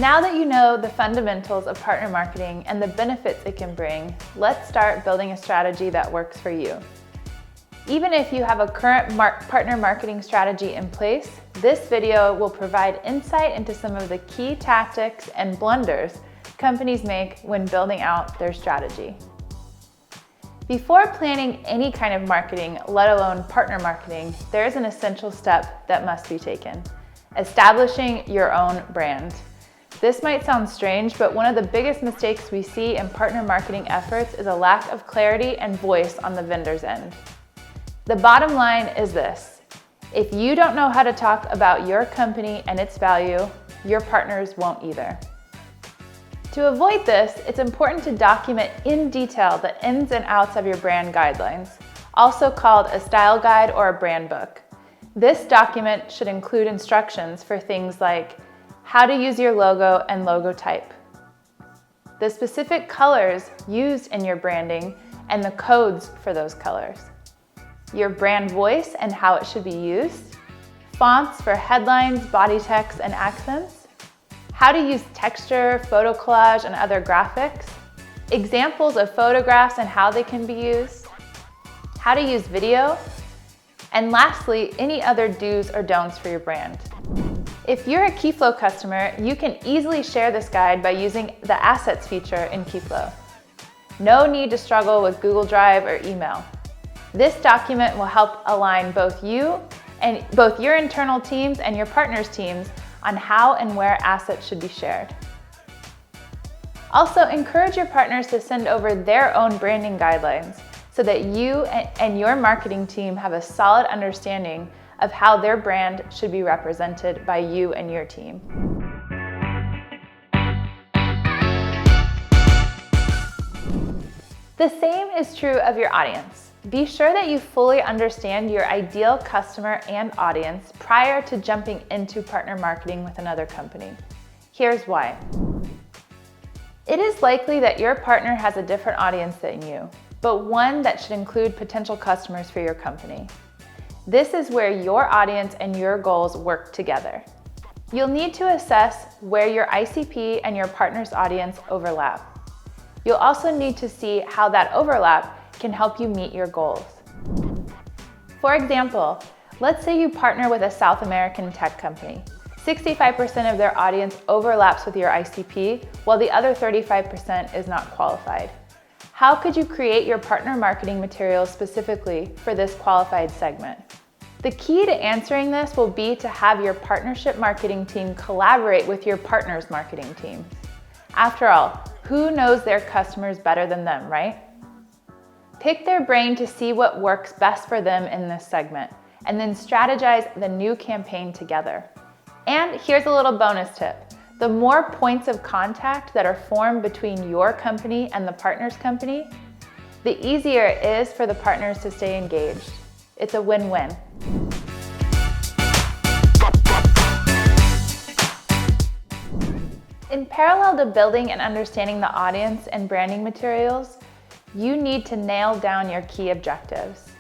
Now that you know the fundamentals of partner marketing and the benefits it can bring, let's start building a strategy that works for you. Even if you have a current partner marketing strategy in place, this video will provide insight into some of the key tactics and blunders companies make when building out their strategy. Before planning any kind of marketing, let alone partner marketing, there is an essential step that must be taken: establishing your own brand. This might sound strange, but one of the biggest mistakes we see in partner marketing efforts is a lack of clarity and voice on the vendor's end. The bottom line is this: if you don't know how to talk about your company and its value, your partners won't either. To avoid this, it's important to document in detail the ins and outs of your brand guidelines, also called a style guide or a brand book. This document should include instructions for things like how to use your logo and logo type, the specific colors used in your branding and the codes for those colors, your brand voice and how it should be used, fonts for headlines, body text, and accents, how to use texture, photo collage, and other graphics, examples of photographs and how they can be used, how to use video, and lastly, any other do's or don'ts for your brand. If you're a Kiflo customer, you can easily share this guide by using the Assets feature in Kiflo. No need to struggle with Google Drive or email. This document will help align both your internal teams and your partners' teams on how and where assets should be shared. Also, encourage your partners to send over their own branding guidelines so that you and your marketing team have a solid understanding of how their brand should be represented by you and your team. The same is true of your audience. Be sure that you fully understand your ideal customer and audience prior to jumping into partner marketing with another company. Here's why. It is likely that your partner has a different audience than you, but one that should include potential customers for your company. This is where your audience and your goals work together. You'll need to assess where your ICP and your partner's audience overlap. You'll also need to see how that overlap can help you meet your goals. For example, let's say you partner with a South American tech company. 65% of their audience overlaps with your ICP, while the other 35% is not qualified. How could you create your partner marketing materials specifically for this qualified segment? The key to answering this will be to have your partnership marketing team collaborate with your partner's marketing team. After all, who knows their customers better than them, right? Pick their brain to see what works best for them in this segment, and then strategize the new campaign together. And here's a little bonus tip. The more points of contact that are formed between your company and the partner's company, the easier it is for the partners to stay engaged. It's a win-win. In parallel to building and understanding the audience and branding materials, you need to nail down your key objectives.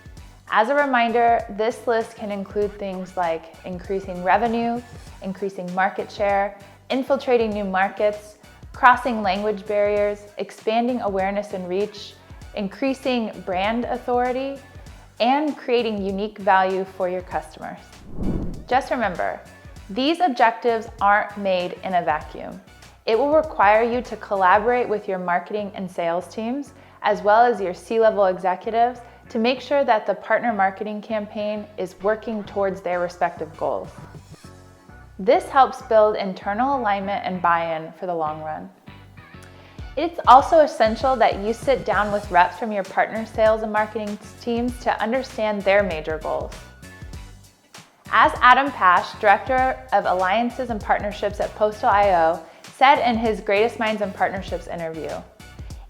As a reminder, this list can include things like increasing revenue, increasing market share, infiltrating new markets, crossing language barriers, expanding awareness and reach, increasing brand authority, and creating unique value for your customers. Just remember, these objectives aren't made in a vacuum. It will require you to collaborate with your marketing and sales teams, as well as your C-level executives, to make sure that the partner marketing campaign is working towards their respective goals. This helps build internal alignment and buy-in for the long run. It's also essential that you sit down with reps from your partner sales and marketing teams to understand their major goals. As Adam Pash, Director of Alliances and Partnerships at Postal.io, said in his Greatest Minds and Partnerships interview,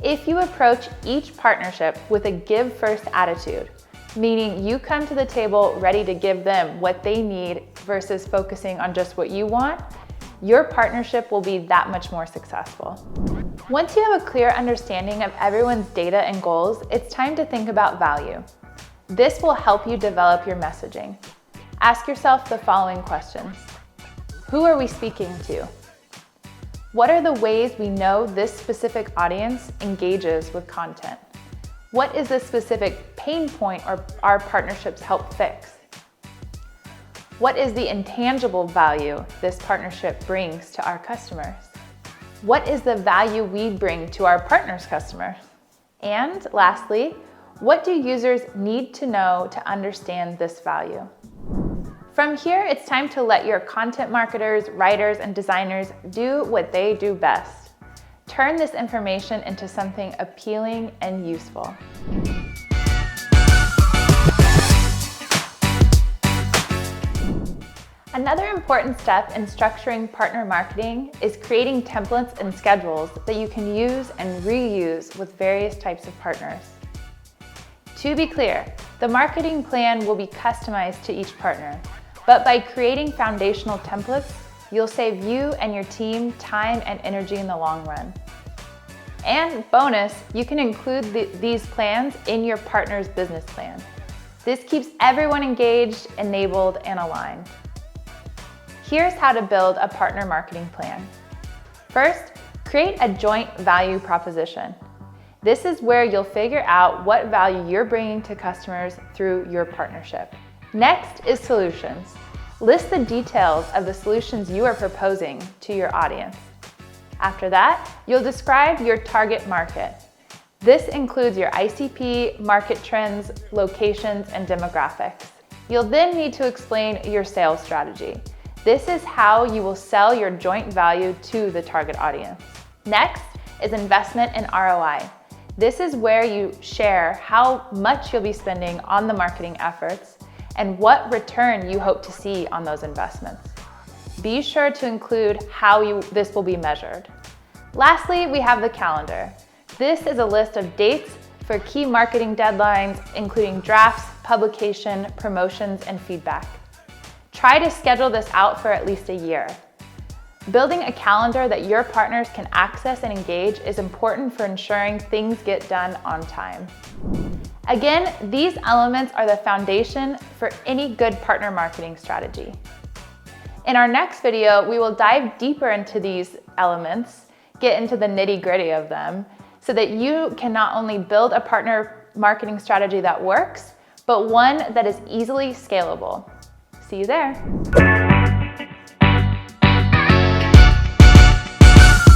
if you approach each partnership with a give-first attitude, meaning you come to the table ready to give them what they need versus focusing on just what you want, your partnership will be that much more successful. Once you have a clear understanding of everyone's data and goals, it's time to think about value. This will help you develop your messaging. Ask yourself the following questions. Who are we speaking to? What are the ways we know this specific audience engages with content? What is the specific pain point our partnerships help fix? What is the intangible value this partnership brings to our customers? What is the value we bring to our partners' customers? And lastly, what do users need to know to understand this value? From here, it's time to let your content marketers, writers, and designers do what they do best. Turn this information into something appealing and useful. Another important step in structuring partner marketing is creating templates and schedules that you can use and reuse with various types of partners. To be clear, the marketing plan will be customized to each partner, but by creating foundational templates, you'll save you and your team time and energy in the long run. And bonus, you can include these plans in your partner's business plan. This keeps everyone engaged, enabled, and aligned. Here's how to build a partner marketing plan. First, create a joint value proposition. This is where you'll figure out what value you're bringing to customers through your partnership. Next is solutions. List the details of the solutions you are proposing to your audience. After that, you'll describe your target market. This includes your ICP, market trends, locations, and demographics. You'll then need to explain your sales strategy. This is how you will sell your joint value to the target audience. Next is investment and ROI. This is where you share how much you'll be spending on the marketing efforts and what return you hope to see on those investments. Be sure to include how this will be measured. Lastly, we have the calendar. This is a list of dates for key marketing deadlines, including drafts, publication, promotions, and feedback. Try to schedule this out for at least a year. Building a calendar that your partners can access and engage is important for ensuring things get done on time. Again, these elements are the foundation for any good partner marketing strategy. In our next video, we will dive deeper into these elements, get into the nitty-gritty of them, so that you can not only build a partner marketing strategy that works, but one that is easily scalable. See you there.